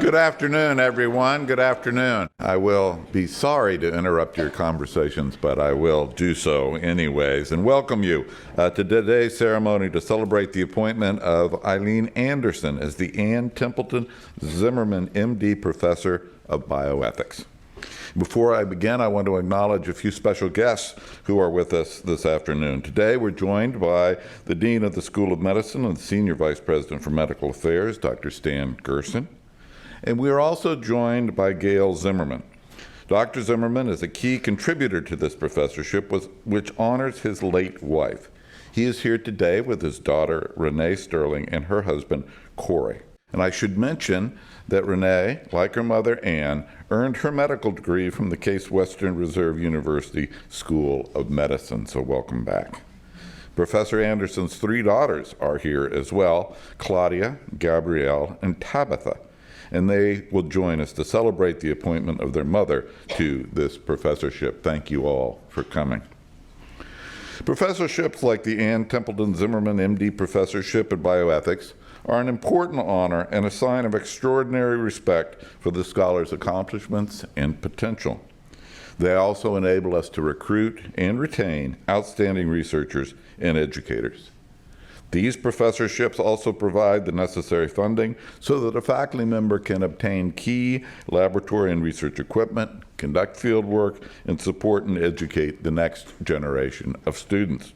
Good afternoon, everyone. Good afternoon. I will be sorry to interrupt your conversations, but I will do so anyways, and welcome you to today's ceremony to celebrate the appointment of Eileen Anderson as the Ann Templeton Zimmerman, M.D. Professor of Bioethics. Before I begin, I want to acknowledge a few special guests who are with us this afternoon. Today, we're joined by the Dean of the School of Medicine and the Senior Vice President for Medical Affairs, Dr. Stan Gerson. And we are also joined by Gail Zimmerman. Dr. Zimmerman is a key contributor to this professorship, which honors his late wife. He is here today with his daughter, Renee Sterling, and her husband, Corey. And I should mention that Renee, like her mother, Ann, earned her medical degree from the Case Western Reserve University School of Medicine, so welcome back. Professor Anderson's three daughters are here as well, Claudia, Gabrielle, and Tabitha, and they will join us to celebrate the appointment of their mother to this professorship. Thank you all for coming. Professorships like the Ann Templeton Zimmerman MD Professorship in Bioethics are an important honor and a sign of extraordinary respect for the scholar's accomplishments and potential. They also enable us to recruit and retain outstanding researchers and educators. These professorships also provide the necessary funding so that a faculty member can obtain key laboratory and research equipment, conduct field work, and support and educate the next generation of students.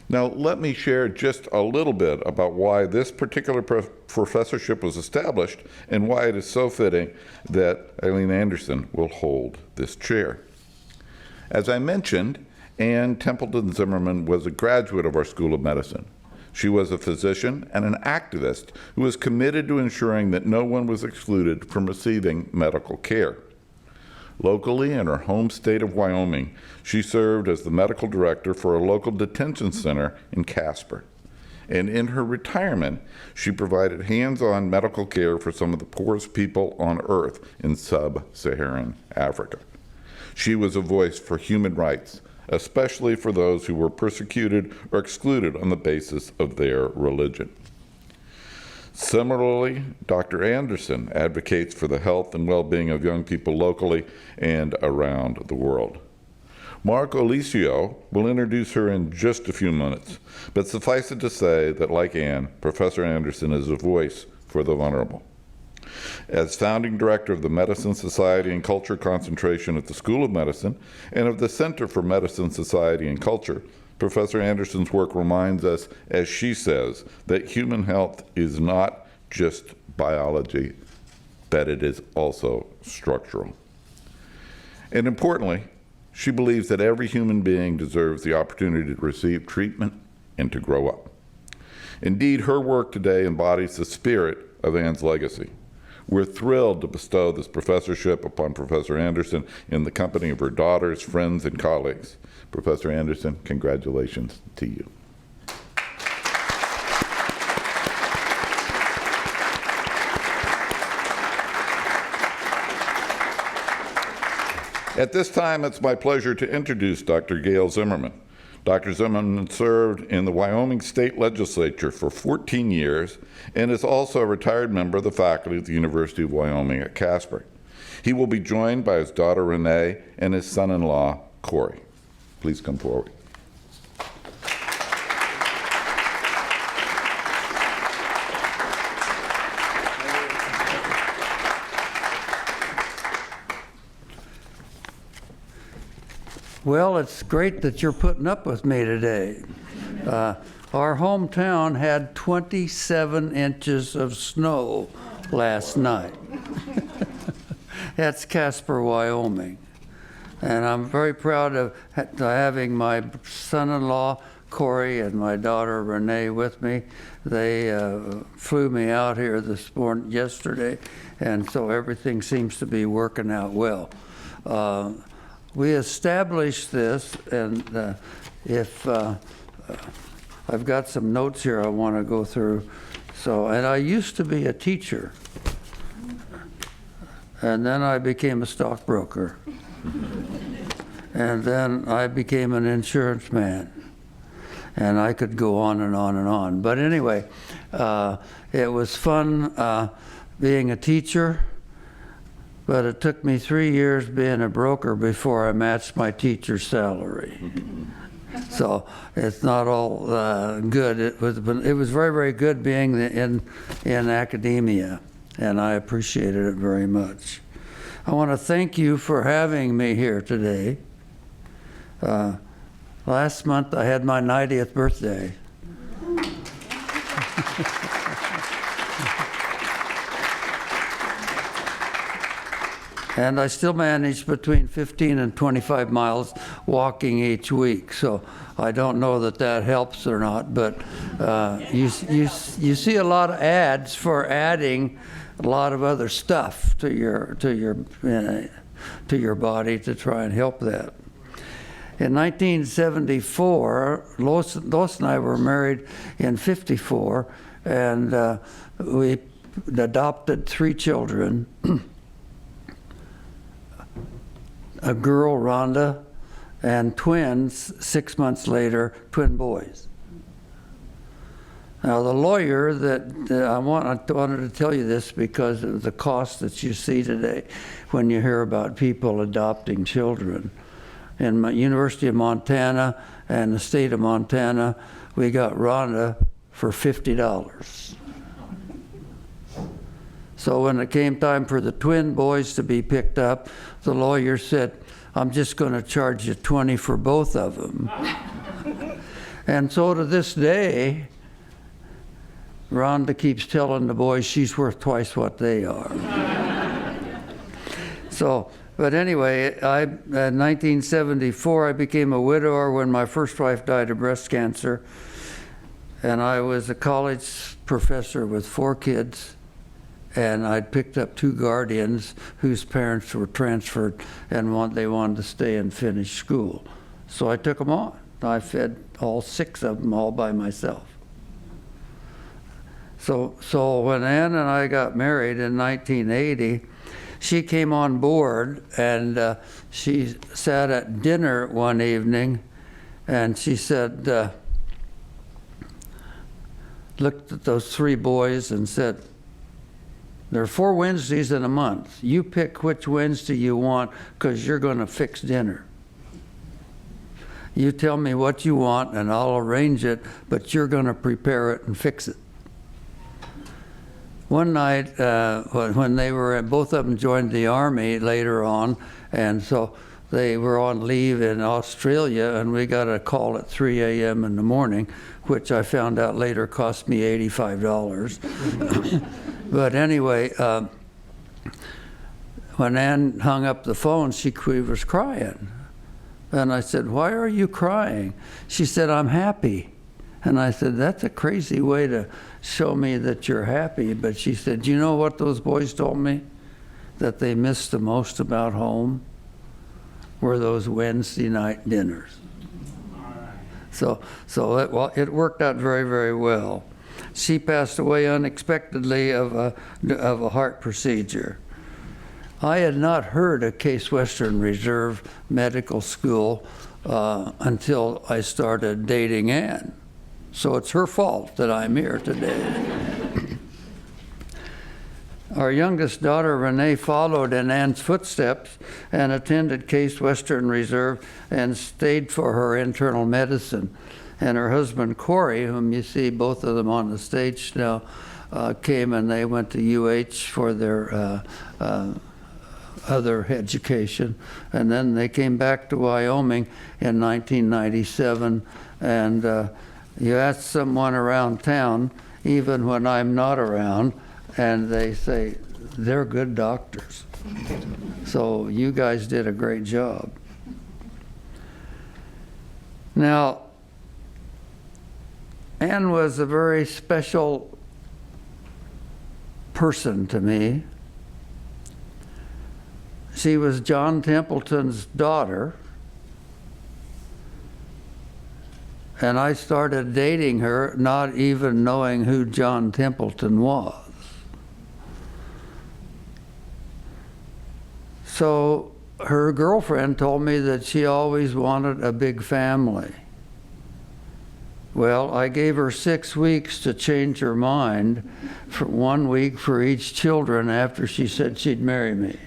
Now, let me share just a little bit about why this particular professorship was established and why it is so fitting that Eileen Anderson will hold this chair. As I mentioned, Ann Templeton Zimmerman was a graduate of our School of Medicine. She was a physician and an activist who was committed to ensuring that no one was excluded from receiving medical care. Locally, in her home state of Wyoming, she served as the medical director for a local detention center in Casper. And in her retirement, she provided hands-on medical care for some of the poorest people on earth in sub-Saharan Africa. She was a voice for human rights, especially for those who were persecuted or excluded on the basis of their religion. Similarly, Dr. Anderson advocates for the health and well-being of young people locally and around the world. Mark Olicio will introduce her in just a few minutes, but suffice it to say that, like Ann, Professor Anderson is a voice for the vulnerable. As founding director of the Medicine, Society, and Culture Concentration at the School of Medicine and of the Center for Medicine, Society, and Culture, Professor Anderson's work reminds us, as she says, that human health is not just biology, that it is also structural. And importantly, she believes that every human being deserves the opportunity to receive treatment and to grow up. Indeed, her work today embodies the spirit of Ann's legacy. We're thrilled to bestow this professorship upon Professor Anderson in the company of her daughters, friends, and colleagues. Professor Anderson, congratulations to you. At this time, it's my pleasure to introduce Dr. Gail Zimmerman. Dr. Zimmerman served in the Wyoming State Legislature for 14 years and is also a retired member of the faculty at the University of Wyoming at Casper. He will be joined by his daughter Renee and his son-in-law Corey. Please come forward. Well, it's great that you're putting up with me today. Our hometown had 27 inches of snow last night. That's Casper, Wyoming. And I'm very proud of having my son-in-law, Corey, and my daughter, Renee, with me. They flew me out here yesterday, and so everything seems to be working out well. We established this, and if I've got some notes here I want to go through. And I used to be a teacher, and then I became a stockbroker, and then I became an insurance man, and I could go on and on and on. But anyway, it was fun being a teacher, but it took me 3 years being a broker before I matched my teacher's salary. So it's not all good. It was very, very good being in academia, and I appreciated it very much. I want to thank you for having me here today. Last month I had my 90th birthday. And I still manage between 15 and 25 miles walking each week. So I don't know that that helps or not, but you see a lot of ads for adding a lot of other stuff to your body to try and help that. In 1974, Lois and I were married in 54, and we adopted 3 children. A girl, Rhonda, and twins, 6 months later, twin boys. Now, the lawyer that I wanted to tell you this because of the cost that you see today when you hear about people adopting children. In the University of Montana and the state of Montana, we got Rhonda for $50. So when it came time for the twin boys to be picked up, the lawyer said, "I'm just going to charge you $20 for both of them." And so to this day, Rhonda keeps telling the boys she's worth twice what they are. So, but anyway, in 1974, I became a widower when my first wife died of breast cancer. And I was a college professor with 4 kids. And I'd picked up 2 guardians whose parents were transferred and they wanted to stay and finish school. So I took them on. I fed all 6 of them all by myself. So when Ann and I got married in 1980, she came on board and she sat at dinner one evening and she said, looked at those 3 boys and said, "There are 4 Wednesdays in a month. You pick which Wednesday you want because you're going to fix dinner. You tell me what you want and I'll arrange it, but you're going to prepare it and fix it." One night when they were, both of them joined the Army later on, and so they were on leave in Australia, and we got a call at 3 a.m. in the morning, which I found out later cost me $85. But anyway, when Ann hung up the phone, she was crying. And I said, "Why are you crying?" She said, "I'm happy." And I said, "That's a crazy way to show me that you're happy." But she said, "Do you know what those boys told me? That they missed the most about home were those Wednesday night dinners." So it worked out very, very well. She passed away unexpectedly of a heart procedure. I had not heard of Case Western Reserve Medical School until I started dating Ann. So it's her fault that I'm here today. Our youngest daughter, Renee, followed in Ann's footsteps and attended Case Western Reserve and stayed for her internal medicine. And her husband, Corey, whom you see both of them on the stage now, came and they went to UH for their other education. And then they came back to Wyoming in 1997. And you ask someone around town, even when I'm not around, and they say, "They're good doctors." So you guys did a great job. Now, Ann was a very special person to me. She was John Templeton's daughter, and I started dating her not even knowing who John Templeton was. So her girlfriend told me that she always wanted a big family. Well, I gave her 6 weeks to change her mind, for 1 week for each children after she said she'd marry me.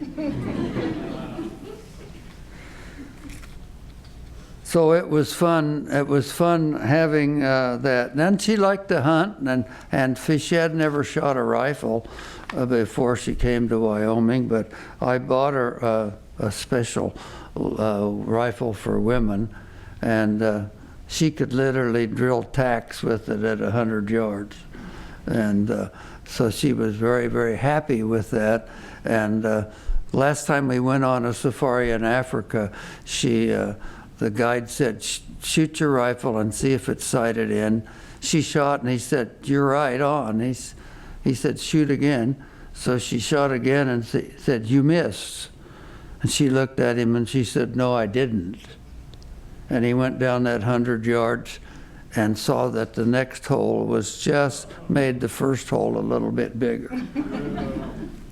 So it was fun. It was fun having that. Then she liked to hunt and fish. She had never shot a rifle before she came to Wyoming, but I bought her a special rifle for women, and she could literally drill tacks with it at 100 yards. And so she was very, very happy with that. And last time we went on a safari in Africa, the guide said, shoot your rifle and see if it's sighted in. She shot and he said, you're right on. He said, shoot again. So she shot again and said, you missed. And she looked at him and she said, no, I didn't. And he went down that 100 yards and saw that the next hole was just made the first hole a little bit bigger.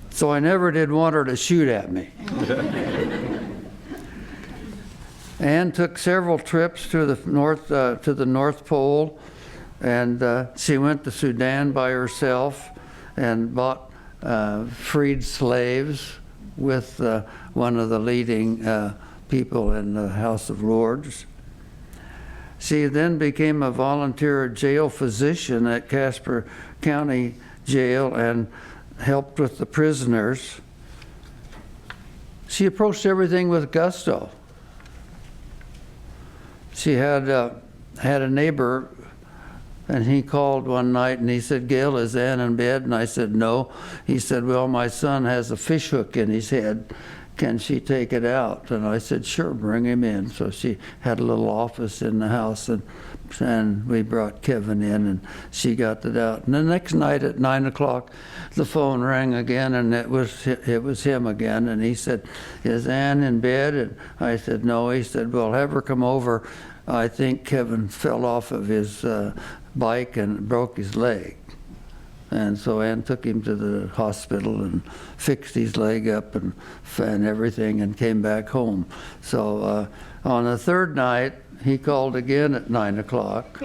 So I never did want her to shoot at me. Anne took several trips to the North Pole, and she went to Sudan by herself and bought freed slaves with one of the leading people in the House of Lords. She then became a volunteer jail physician at Casper County Jail and helped with the prisoners. She approached everything with gusto. She had a neighbor, and he called one night and he said, Gail, is Ann in bed? And I said, no. He said, well, my son has a fish hook in his head. Can she take it out? And I said, sure, bring him in. So she had a little office in the house, and we brought Kevin in, and she got it out. And the next night at 9 o'clock, the phone rang again, and it was him again. And he said, is Ann in bed? And I said, no. He said, well, have her come over. I think Kevin fell off of his bike and broke his leg. And so Ann took him to the hospital and fixed his leg up and everything and came back home. So on the third night, he called again at 9 o'clock.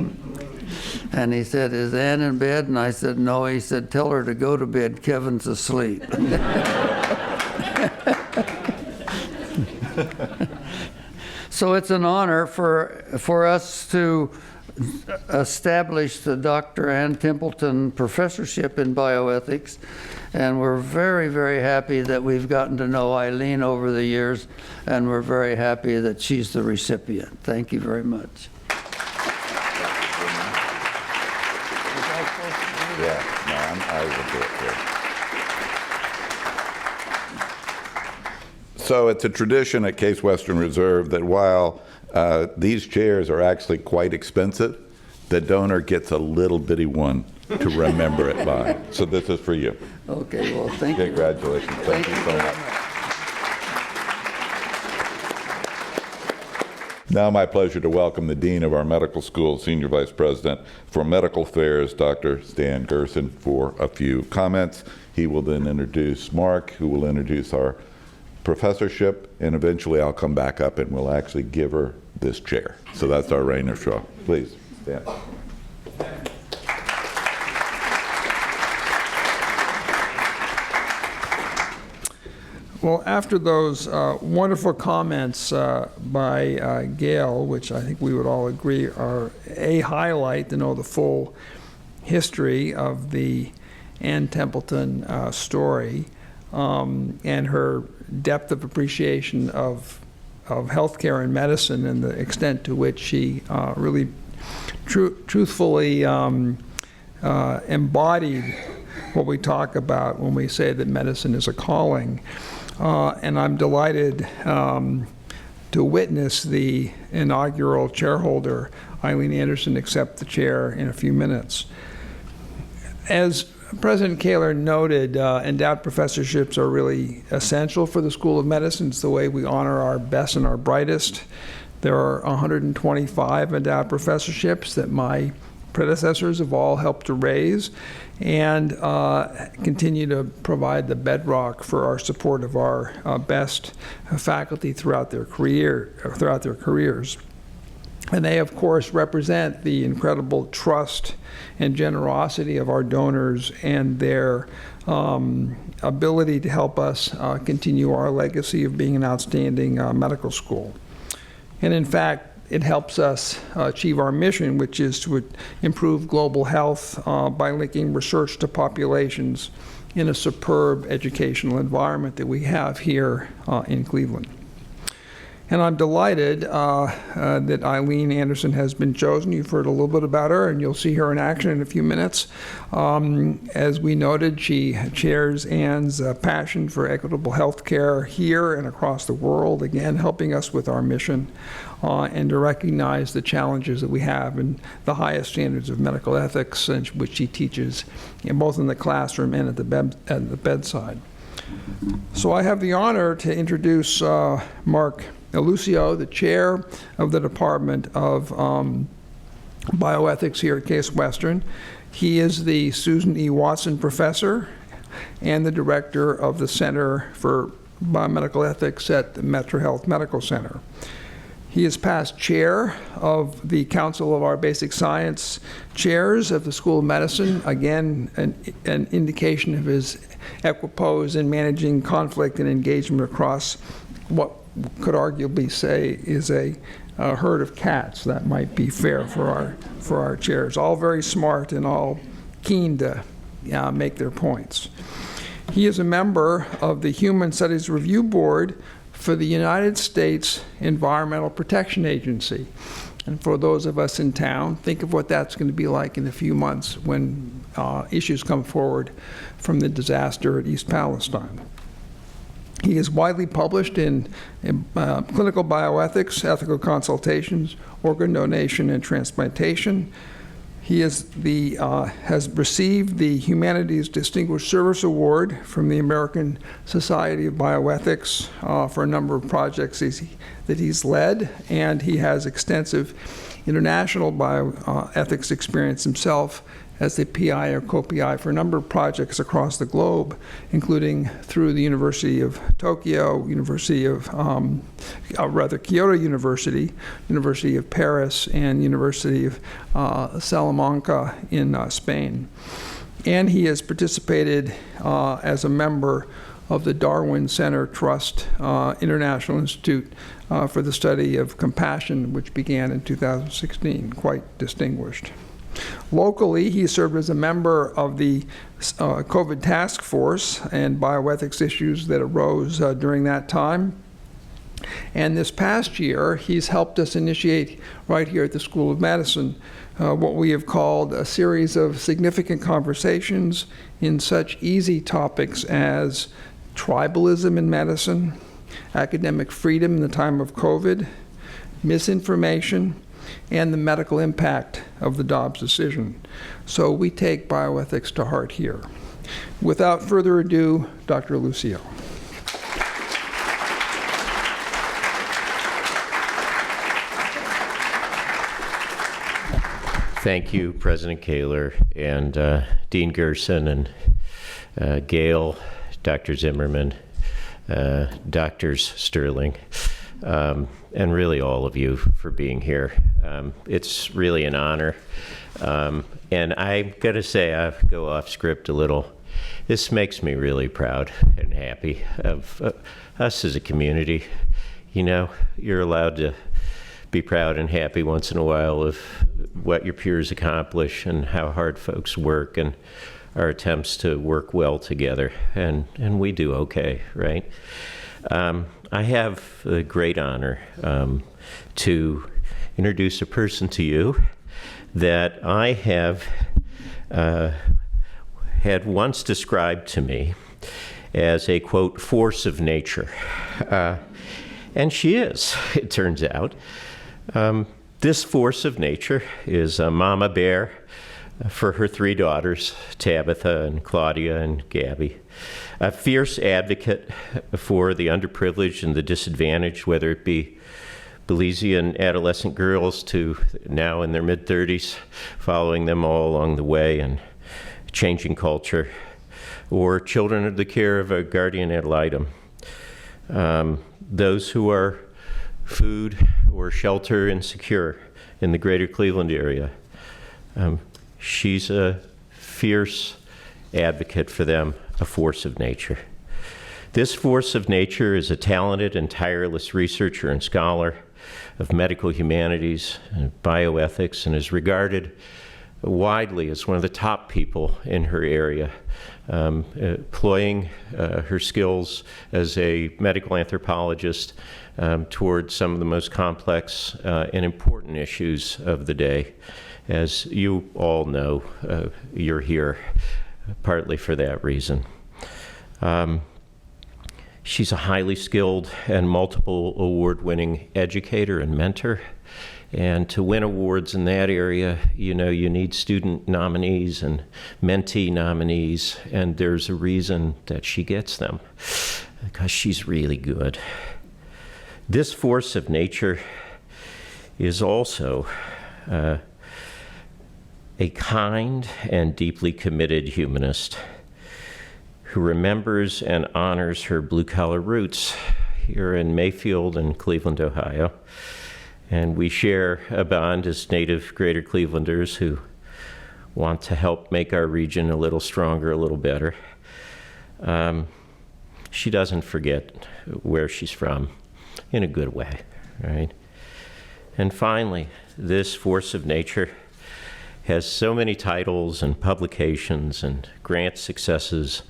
And he said, is Ann in bed? And I said, no. He said, tell her to go to bed. Kevin's asleep. So it's an honor for us to establish the Dr. Ann Templeton Professorship in Bioethics, and we're very, very happy that we've gotten to know Eileen over the years, and we're very happy that she's the recipient. Thank you very much. I will do it here. So it's a tradition at Case Western Reserve that while these chairs are actually quite expensive, the donor gets a little bitty one to remember it by. So this is for you. Okay, well, thank you. Congratulations. Thank you so much. Now my pleasure to welcome the Dean of our Medical School, Senior Vice President for Medical Affairs, Dr. Stan Gerson, for a few comments. He will then introduce Mark, who will introduce our professorship, and eventually I'll come back up and we'll actually give her this chair. So that's our reign of show. Please, stand. Well, after those wonderful comments by Gail, which I think we would all agree are a highlight to know the full history of the Ann Templeton story, and her depth of appreciation of healthcare and medicine and the extent to which she really truthfully embodied what we talk about when we say that medicine is a calling. And I'm delighted to witness the inaugural chairholder, Eileen Anderson, accept the chair in a few minutes. As President Kaler noted, endowed professorships are really essential for the School of Medicine. It's the way we honor our best and our brightest. There are 125 endowed professorships that my predecessors have all helped to raise, and continue to provide the bedrock for our support of our best faculty throughout their careers. And they, of course, represent the incredible trust and generosity of our donors and their ability to help us continue our legacy of being an outstanding medical school. And in fact, it helps us achieve our mission, which is to improve global health by linking research to populations in a superb educational environment that we have here in Cleveland. And I'm delighted that Eileen Anderson has been chosen. You've heard a little bit about her, and you'll see her in action in a few minutes. As we noted, she shares Ann's passion for equitable health care here and across the world, again, helping us with our mission and to recognize the challenges that we have and the highest standards of medical ethics, which she teaches both in the classroom and at the bedside. So I have the honor to introduce Mark Lucio, the chair of the Department of Bioethics here at Case Western. He is the Susan E. Watson Professor and the director of the Center for Biomedical Ethics at the Metro Health Medical Center. He is past chair of the Council of our Basic Science Chairs of the School of Medicine, again, an indication of his equipoise in managing conflict and engagement across what could arguably say is a herd of cats. That might be fair for our chairs. All very smart and all keen to make their points. He is a member of the Human Studies Review Board for the United States Environmental Protection Agency. And for those of us in town, think of what that's going to be like in a few months when issues come forward from the disaster at East Palestine. He is widely published in clinical bioethics, ethical consultations, organ donation, and transplantation. He has received the Humanities Distinguished Service Award from the American Society of Bioethics for a number of projects that he's led, and he has extensive international bioethics experience himself as the PI or co-PI for a number of projects across the globe, including through the University of Tokyo, Kyoto University, University of Paris, and University of Salamanca in Spain. And he has participated as a member of the Darwin Center Trust International Institute for the Study of Compassion, which began in 2016, quite distinguished. Locally, he served as a member of the COVID task force and bioethics issues that arose during that time. And this past year, he's helped us initiate right here at the School of Medicine what we have called a series of significant conversations in such easy topics as tribalism in medicine, academic freedom in the time of COVID, misinformation, and the medical impact of the Dobbs decision. So we take bioethics to heart here. Without further ado, Dr. Lucio. Thank you, President Kaler and Dean Gerson and Gail, Dr. Zimmerman, Drs. Sterling, and really all of you for being here. It's really an honor. And I'm going to say, I go off script a little. This makes me really proud and happy of us as a community. You know, you're allowed to be proud and happy once in a while of what your peers accomplish and how hard folks work and our attempts to work well together. And we do okay, right? I have the great honor to introduce a person to you that I have had once described to me as a, quote, force of nature. And she is, it turns out. This force of nature is a mama bear for her three daughters, Tabitha and Claudia and Gabby. A fierce advocate for the underprivileged and the disadvantaged, whether it be Belizean adolescent girls to now in their mid-30s, following them all along the way and changing culture, or children of the care of a guardian ad litem. Those who are food or shelter insecure, in the greater Cleveland area. She's a fierce advocate for them, a force of nature. This force of nature is a talented and tireless researcher and scholar of medical humanities and bioethics, and is regarded widely as one of the top people in her area, employing her skills as a medical anthropologist towards some of the most complex and important issues of the day. As you all know, you're here partly for that reason. She's a highly skilled and multiple award-winning educator and mentor. And to win awards in that area, you know, you need student nominees and mentee nominees, and there's a reason that she gets them, because she's really good. This force of nature is also a kind and deeply committed humanist who remembers and honors her blue-collar roots here in Mayfield and Cleveland, Ohio. And we share a bond as native Greater Clevelanders who want to help make our region a little stronger, a little better. She doesn't forget where she's from in a good way, right? And finally, this force of nature has so many titles and publications and grant successes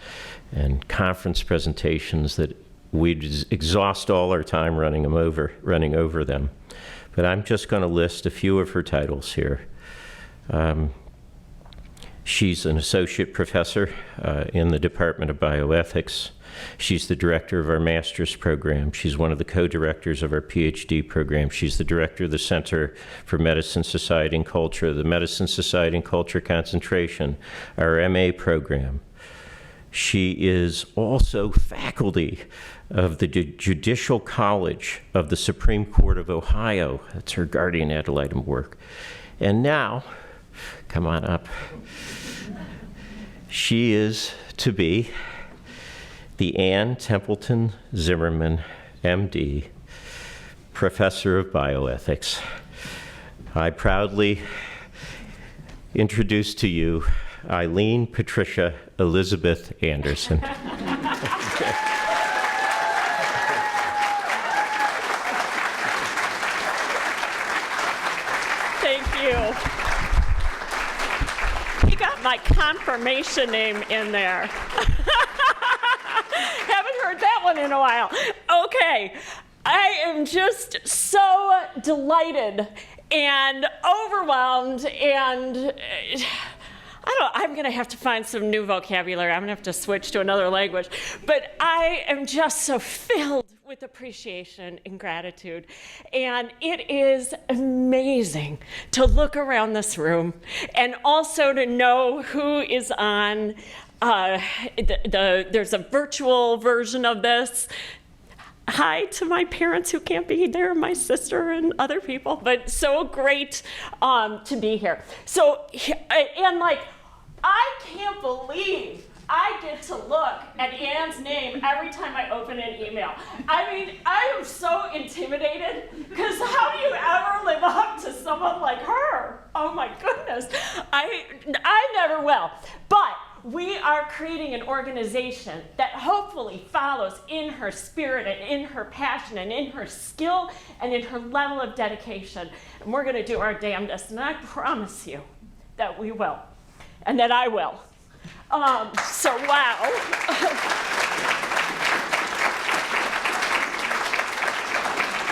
and conference presentations that we'd exhaust all our time running over them. But I'm just going to list a few of her titles here. She's an associate professor in the Department of Bioethics. She's the director of our master's program. She's one of the co-directors of our PhD program. She's the director of the Center for Medicine, Society, and Culture, the Medicine, Society, and Culture concentration, our MA program. She is also faculty of the Judicial College of the Supreme Court of Ohio. That's her guardian ad litem work. And now, come on up, she is to be the Ann Templeton Zimmerman, M.D., Professor of Bioethics. I proudly introduce to you Eileen Patricia Elizabeth Anderson. Thank you. You got my confirmation name in there. Haven't heard that one in a while. Okay, I am just so delighted and overwhelmed, and I'm going to have to find some new vocabulary. I'm going to have to switch to another language. But I am just so filled with appreciation and gratitude. And it is amazing to look around this room and also to know who is on. There's a virtual version of this. Hi to my parents who can't be there, my sister and other people, but so great to be here. So, and like, I can't believe I get to look at Ann's name every time I open an email. I mean, I am so intimidated, because how do you ever live up to someone like her? Oh my goodness, I never will. But we are creating an organization that hopefully follows in her spirit and in her passion and in her skill and in her level of dedication. And we're going to do our damnedest, and I promise you that we will, and that I will. So wow.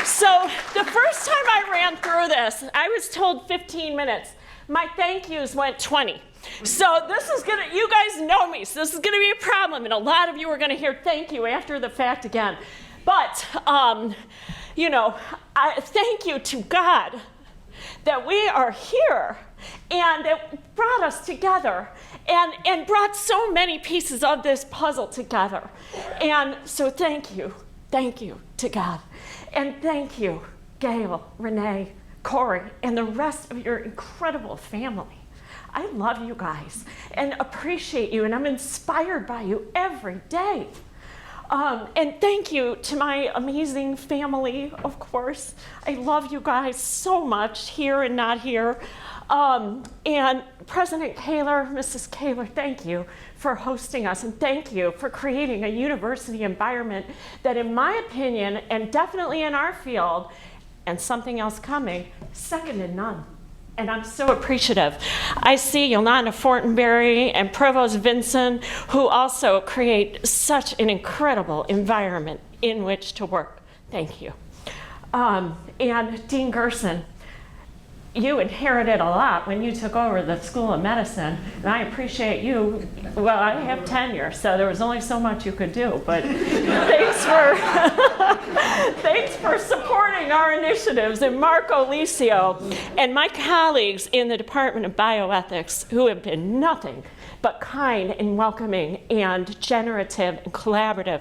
So the first time I ran through this, I was told 15 minutes. My thank yous went 20. So this is you guys know me, so this is gonna be a problem, and a lot of you are gonna hear thank you after the fact again. But, I thank you to God that we are here, and it brought us together, and brought so many pieces of this puzzle together. And so thank you to God. And thank you, Gail, Renee, Corey, and the rest of your incredible family. I love you guys and appreciate you, and I'm inspired by you every day. And thank you to my amazing family, of course. I love you guys so much, here and not here. And President Kaler, Mrs. Kaler, thank you for hosting us, and thank you for creating a university environment that, in my opinion, and definitely in our field, and something else coming, second to none. And I'm so appreciative. I see Yolanda Fortenberry and Provost Vinson, who also create such an incredible environment in which to work. Thank you. And Dean Gerson, you inherited a lot when you took over the School of Medicine, and I appreciate you. Well, I have tenure, so there was only so much you could do, but thanks for supporting our initiatives, and Marco Licio and my colleagues in the Department of Bioethics, who have been nothing but kind and welcoming and generative and collaborative.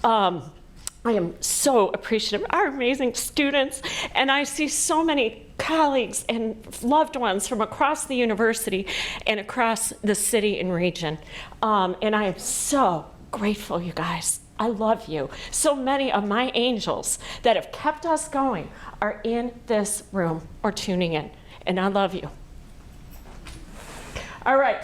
I am so appreciative of our amazing students, and I see so many colleagues and loved ones from across the university and across the city and region. And I am so grateful, you guys. I love you. So many of my angels that have kept us going are in this room or tuning in, and I love you. All right.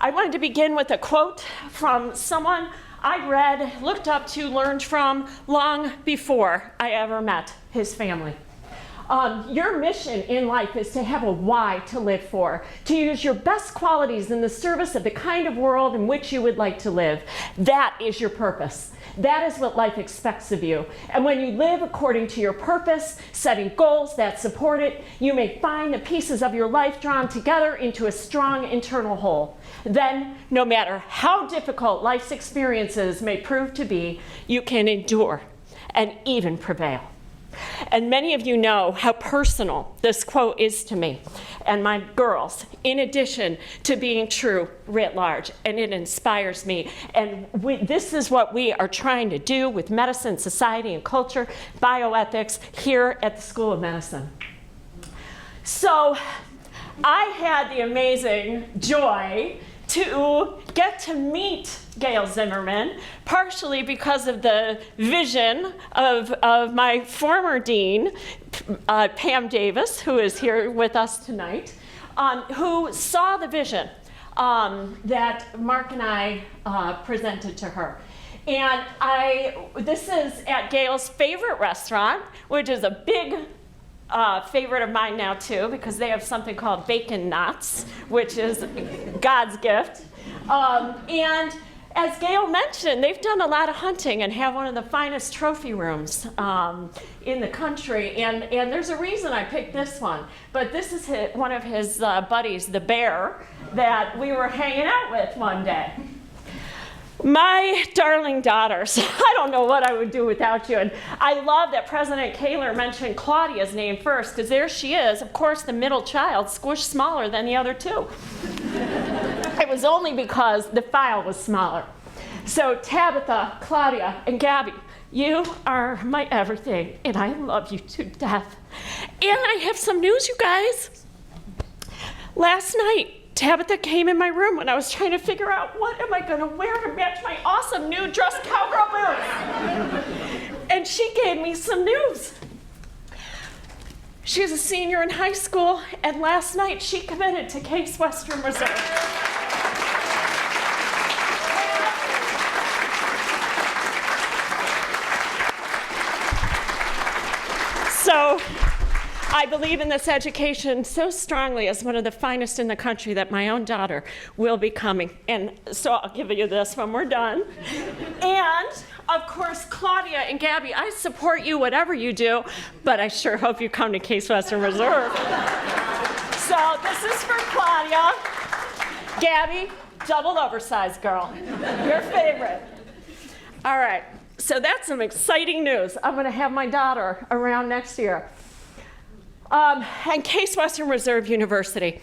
I wanted to begin with a quote from someone I read, looked up to, learned from long before I ever met his family. Your mission in life is to have a why to live for, to use your best qualities in the service of the kind of world in which you would like to live. That is your purpose. That is what life expects of you. And when you live according to your purpose, setting goals that support it, you may find the pieces of your life drawn together into a strong internal whole. Then, no matter how difficult life's experiences may prove to be, you can endure and even prevail. And many of you know how personal this quote is to me and my girls, in addition to being true writ large, and it inspires me. And this is what we are trying to do with medicine, society, and culture, bioethics, here at the School of Medicine. So I had the amazing joy to get to meet Gail Zimmerman, partially because of the vision of my former dean, Pam Davis, who is here with us tonight, who saw the vision that Mark and I presented to her. And this is at Gail's favorite restaurant, which is a big favorite of mine now too, because they have something called Bacon Knots, which is God's gift. And as Gail mentioned, they've done a lot of hunting and have one of the finest trophy rooms in the country. And there's a reason I picked this one. But this is one of his buddies, the bear, that we were hanging out with one day. My darling daughters, I don't know what I would do without you. And I love that President Kaler mentioned Claudia's name first, because there she is, of course, the middle child, squished smaller than the other two. It was only because the file was smaller. So Tabitha, Claudia, and Gabby, you are my everything, and I love you to death. And I have some news, you guys. Last night, Tabitha came in my room when I was trying to figure out what am I going to wear to match my awesome new dress cowgirl boots. And she gave me some news. She's a senior in high school, and last night she committed to Case Western Reserve. So I believe in this education so strongly as one of the finest in the country that my own daughter will be coming. And so I'll give you this when we're done. And of course, Claudia and Gabby, I support you whatever you do, but I sure hope you come to Case Western Reserve. So this is for Claudia. Gabby, double oversized girl, your favorite. All right, so that's some exciting news. I'm gonna have my daughter around next year. And Case Western Reserve University.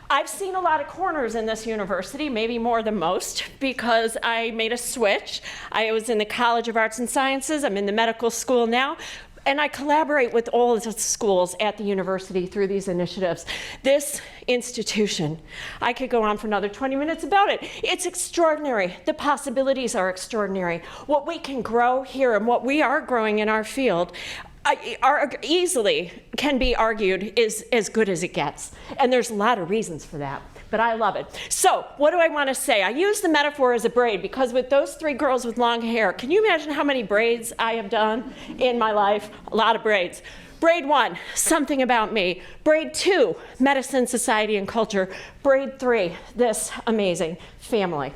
I've seen a lot of corners in this university, maybe more than most, because I made a switch. I was in the College of Arts and Sciences. I'm in the medical school now. and I collaborate with all of the schools at the university through these initiatives. This institution, I could go on for another 20 minutes about it. It's extraordinary. The possibilities are extraordinary. What we can grow here and what we are growing in our field are easily can be argued is as good as it gets. And there's a lot of reasons for that, but I love it. So what do I want to say? I use the metaphor as a braid because with those 3 girls with long hair, can you imagine how many braids I have done in my life? A lot of braids. Braid 1, something about me. Braid 2, medicine, society, and culture. Braid 3, this amazing family.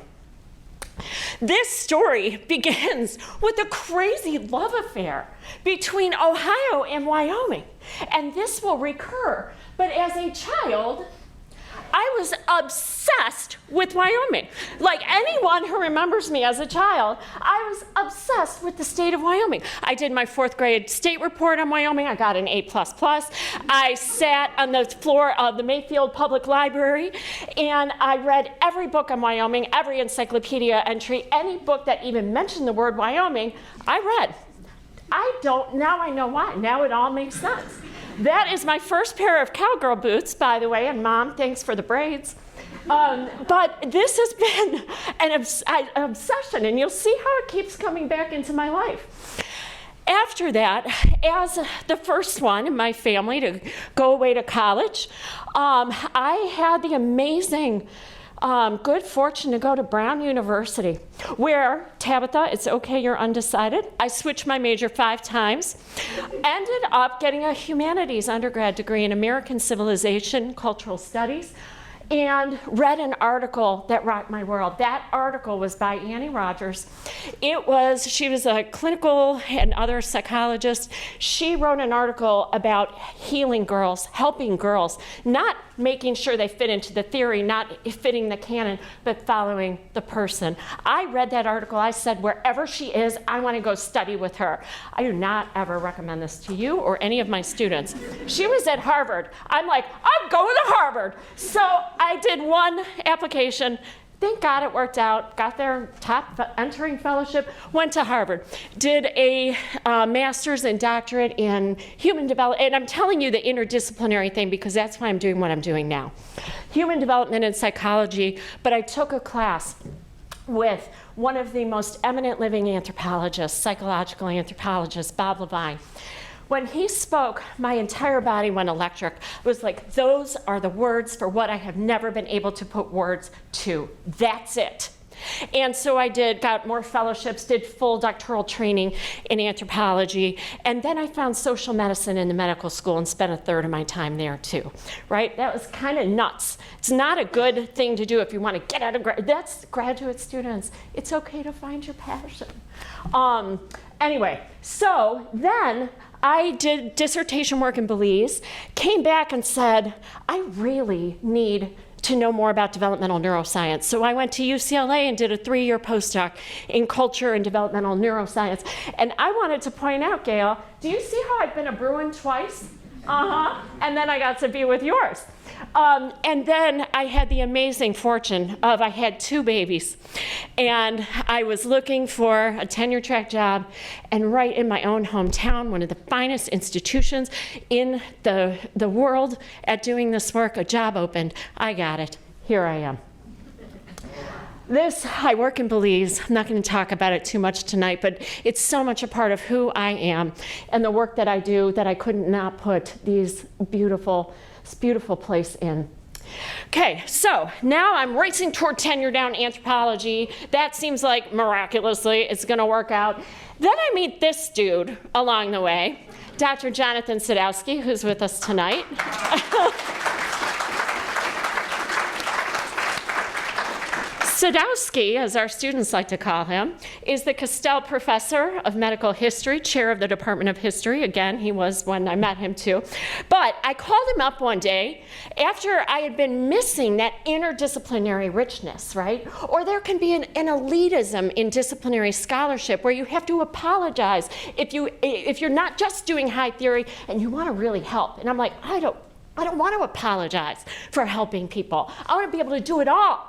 This story begins with a crazy love affair between Ohio and Wyoming, and this will recur. But as a child, I was obsessed with Wyoming. Like anyone who remembers me as a child, I was obsessed with the state of Wyoming. I did my 4th grade state report on Wyoming. I got an A++. I sat on the floor of the Mayfield Public Library, and I read every book on Wyoming, every encyclopedia entry, any book that even mentioned the word Wyoming, I read. Now I know why. Now it all makes sense. That is my first pair of cowgirl boots, by the way, and Mom, thanks for the braids. But this has been an obsession, and you'll see how it keeps coming back into my life. After that, as the first one in my family to go away to college, I had the amazing good fortune to go to Brown University, where, Tabitha, it's okay you're undecided. I switched my major 5 times, ended up getting a humanities undergrad degree in American Civilization, Cultural Studies, and read an article that rocked my world. That article was by Annie Rogers. She was a clinical and other psychologist. She wrote an article about healing girls, helping girls, not making sure they fit into the theory, not fitting the canon, but following the person. I read that article. I said, wherever she is, I want to go study with her. I do not ever recommend this to you or any of my students. She was at Harvard. I'm like, I'm going to Harvard. So I did one application. Thank God it worked out. Got their top entering fellowship, went to Harvard, did a master's and doctorate in human development. And I'm telling you the interdisciplinary thing because that's why I'm doing what I'm doing now. Human development and psychology, but I took a class with one of the most eminent living anthropologists, psychological anthropologist, Bob Levine. When he spoke, my entire body went electric. It was like, those are the words for what I have never been able to put words to. That's it. And so I got more fellowships, did full doctoral training in anthropology, and then I found social medicine in the medical school and spent a third of my time there too, right? That was kind of nuts. It's not a good thing to do if you want to get out of that's graduate students. It's okay to find your passion. Anyway, so then I did dissertation work in Belize, came back and said, I really need to know more about developmental neuroscience. So I went to UCLA and did a 3-year postdoc in culture and developmental neuroscience. And I wanted to point out, Gail, do you see how I've been a Bruin twice? And then I got to be with yours. And then I had the amazing fortune of I had 2 babies. And I was looking for a tenure-track job, and right in my own hometown, one of the finest institutions in the world at doing this work, a job opened. I got it. Here I am. I work in Belize. I'm not going to talk about it too much tonight, but it's so much a part of who I am and the work that I do that I could not put this beautiful place in. Okay, so now I'm racing toward tenure down anthropology. That seems like miraculously it's going to work out. Then I meet this dude along the way, Dr. Jonathan Sadowski, who's with us tonight. Sadowski, as our students like to call him, is the Castell Professor of Medical History, Chair of the Department of History. Again, he was when I met him too. But I called him up one day after I had been missing that interdisciplinary richness, right? Or there can be an elitism in disciplinary scholarship where you have to apologize if you're not just doing high theory and you want to really help. And I'm like, I don't want to apologize for helping people. I want to be able to do it all.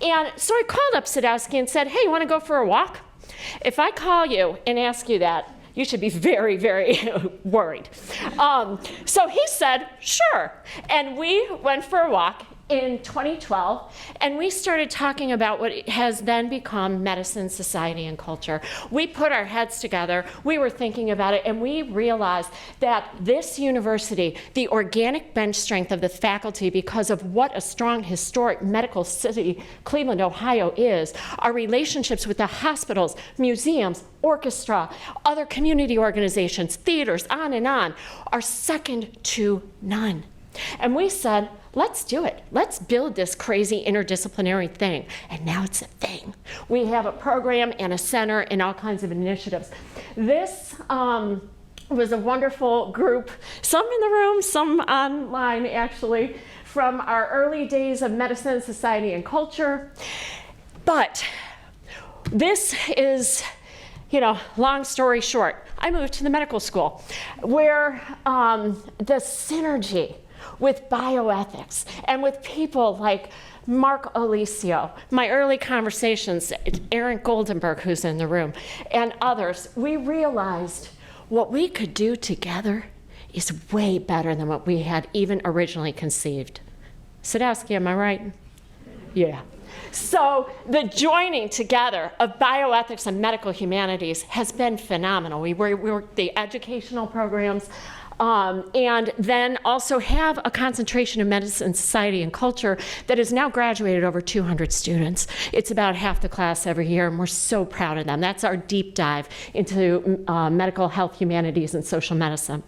And so I called up Sadowski and said, hey, you want to go for a walk? If I call you and ask you that, you should be very, very worried. So he said, sure. And we went for a walk in 2012, and we started talking about what has then become medicine, society, and culture. We put our heads together, we were thinking about it, and we realized that this university, the organic bench strength of the faculty, because of what a strong historic medical city Cleveland, Ohio is, our relationships with the hospitals, museums, orchestra, other community organizations, theaters, on and on, are second to none. And we said, let's do it. Let's build this crazy interdisciplinary thing. And now it's a thing. We have a program and a center and all kinds of initiatives. This was a wonderful group, some in the room, some online actually, from our early days of medicine, society, and culture. But this is, long story short, I moved to the medical school where the synergy with bioethics and with people like Mark Alicio, my early conversations, Aaron Goldenberg, who's in the room, and others, we realized what we could do together is way better than what we had even originally conceived. Sadowski, am I right? Yeah. So the joining together of bioethics and medical humanities has been phenomenal. We work the educational programs, and then also have a concentration of medicine, society, and culture that has now graduated over 200 students. It's about half the class every year, and we're so proud of them. That's our deep dive into medical health, humanities, and social medicine.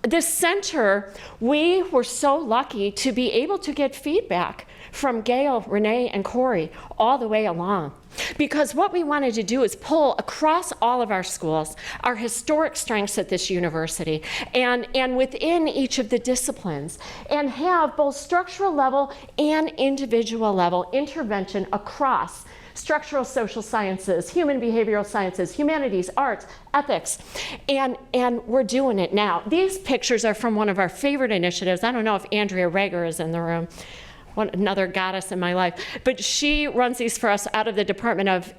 This center, we were so lucky to be able to get feedback from Gail, Renee, and Corey all the way along. Because what we wanted to do is pull across all of our schools our historic strengths at this university and within each of the disciplines, and have both structural level and individual level intervention across structural social sciences, human behavioral sciences, humanities, arts, ethics, and we're doing it now. These pictures are from one of our favorite initiatives. I don't know if Andrea Rager is in the room, another goddess in my life, but she runs these for us out of the Department of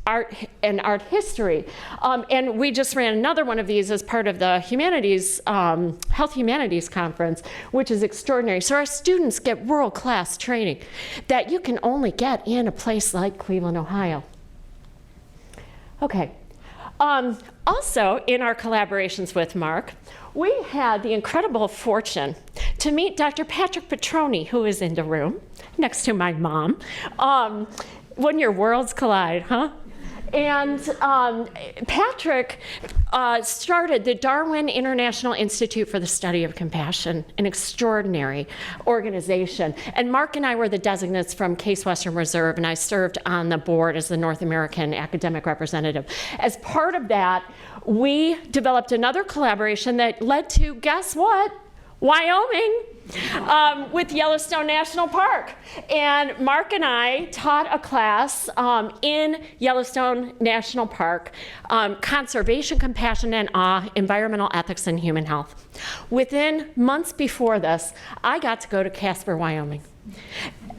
Art and Art History. And we just ran another one of these as part of the Humanities, Health Humanities Conference, which is extraordinary. So our students get world-class training that you can only get in a place like Cleveland, Ohio. Okay. Also, in our collaborations with Mark, we had the incredible fortune to meet Dr. Patrick Petroni, who is in the room next to my mom. When your worlds collide, huh? And Patrick started the Darwin International Institute for the Study of Compassion, an extraordinary organization. And Mark and I were the designates from Case Western Reserve, and I served on the board as the North American academic representative. As part of that, we developed another collaboration that led to, guess what? Wyoming, with Yellowstone National Park. And Mark and I taught a class in Yellowstone National Park, Conservation, Compassion, and Awe, Environmental Ethics and Human Health. Within months before this, I got to go to Casper, Wyoming.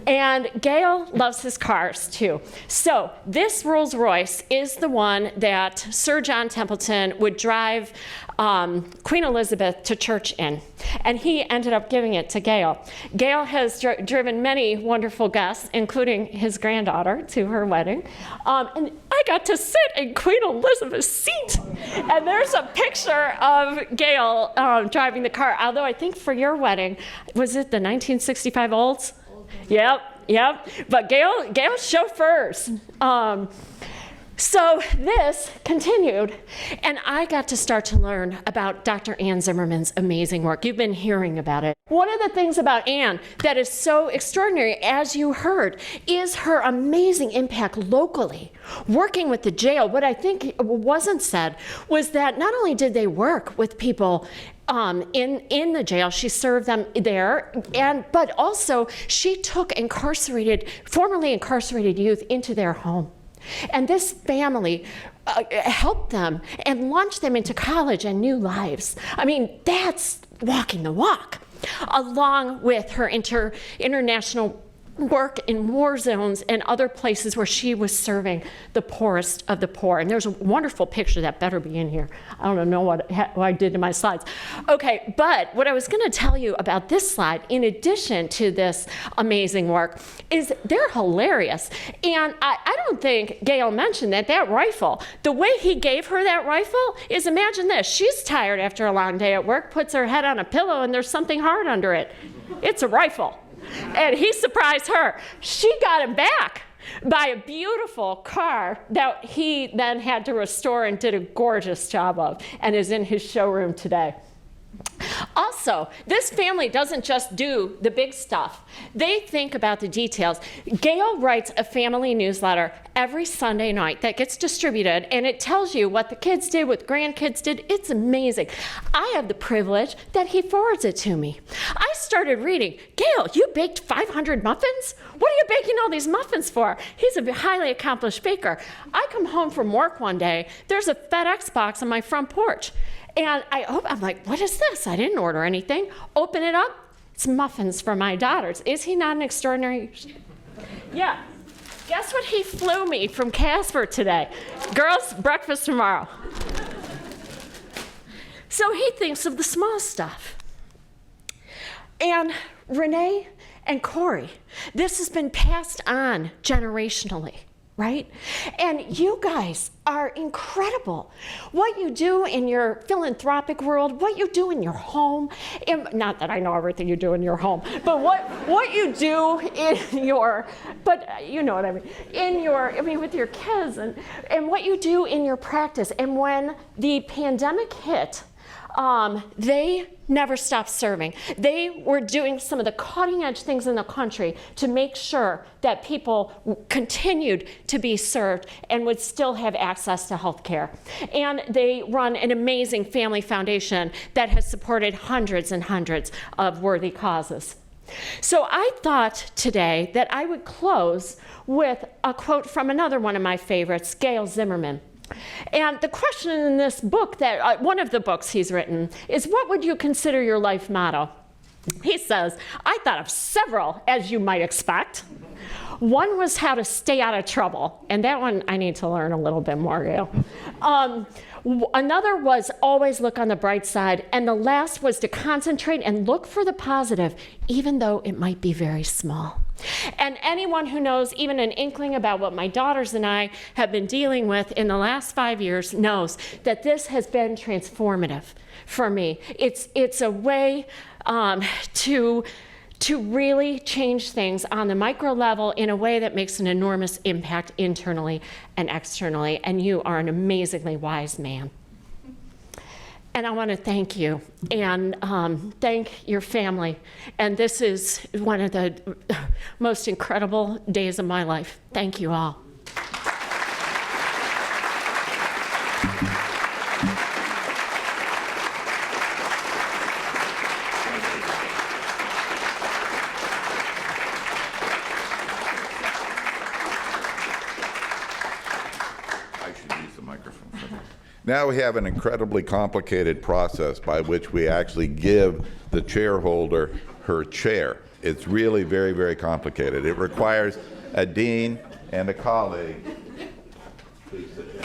And Gail loves his cars too. So this Rolls Royce is the one that Sir John Templeton would drive Queen Elizabeth to church in. And he ended up giving it to Gail. Gail has driven many wonderful guests, including his granddaughter, to her wedding. And I got to sit in Queen Elizabeth's seat. And there's a picture of Gail driving the car. Although I think for your wedding, was it the 1965 Olds? Yep. But Gail chauffeurs. So this continued, and I got to start to learn about Dr. Ann Zimmerman's amazing work. You've been hearing about it. One of the things about Ann that is so extraordinary, as you heard, is her amazing impact locally, working with the jail. What I think wasn't said was that not only did they work with people in the jail, she served them there, but also she took formerly incarcerated youth into their home. And this family helped them and launched them into college and new lives. I mean, that's walking the walk, along with her international work in war zones and other places where she was serving the poorest of the poor. And there's a wonderful picture that better be in here. I don't know what I did to my slides. Okay, but what I was going to tell you about this slide, in addition to this amazing work, is they're hilarious. And I don't think Gail mentioned that rifle, the way he gave her that rifle is, imagine this, she's tired after a long day at work, puts her head on a pillow, and there's something hard under it. It's a rifle. And he surprised her. She got him back by a beautiful car that he then had to restore and did a gorgeous job of, and is in his showroom today. Also, this family doesn't just do the big stuff. They think about the details. Gail writes a family newsletter every Sunday night that gets distributed, and it tells you what the kids did, what the grandkids did. It's amazing. I have the privilege that he forwards it to me. I started reading, Gail, you baked 500 muffins? What are you baking all these muffins for? He's a highly accomplished baker. I come home from work one day, there's a FedEx box on my front porch. And I'm like, what is this? I didn't order anything. Open it up. It's muffins for my daughters. Is he not an extraordinary? Yeah. Guess what he flew me from Casper today? Girls, breakfast tomorrow. So he thinks of the small stuff. And Renee and Corey, this has been passed on generationally. Right? And you guys are incredible. What you do in your philanthropic world, what you do in your home, not that I know everything you do in your home, but what you do in your, but you know what I mean, with your kids and what you do in your practice. And when the pandemic hit, they never stopped serving. They were doing some of the cutting edge things in the country to make sure that people continued to be served and would still have access to health care. And they run an amazing family foundation that has supported hundreds and hundreds of worthy causes. So I thought today that I would close with a quote from another one of my favorites, Gail Zimmerman. And the question in this book, that one of the books he's written, is what would you consider your life motto? He says, I thought of several, as you might expect. One was how to stay out of trouble, and that one I need to learn a little bit more, Gail. Another was always look on the bright side, and the last was to concentrate and look for the positive, even though it might be very small. And anyone who knows even an inkling about what my daughters and I have been dealing with in the last 5 years knows that this has been transformative for me. It's a way to really change things on the micro level in a way that makes an enormous impact internally and externally. And you are an amazingly wise man. And I want to thank you and thank your family. And this is one of the most incredible days of my life. Thank you all. Now we have an incredibly complicated process by which we actually give the chairholder her chair. It's really very, very complicated. It requires a dean and a colleague. Please sit down.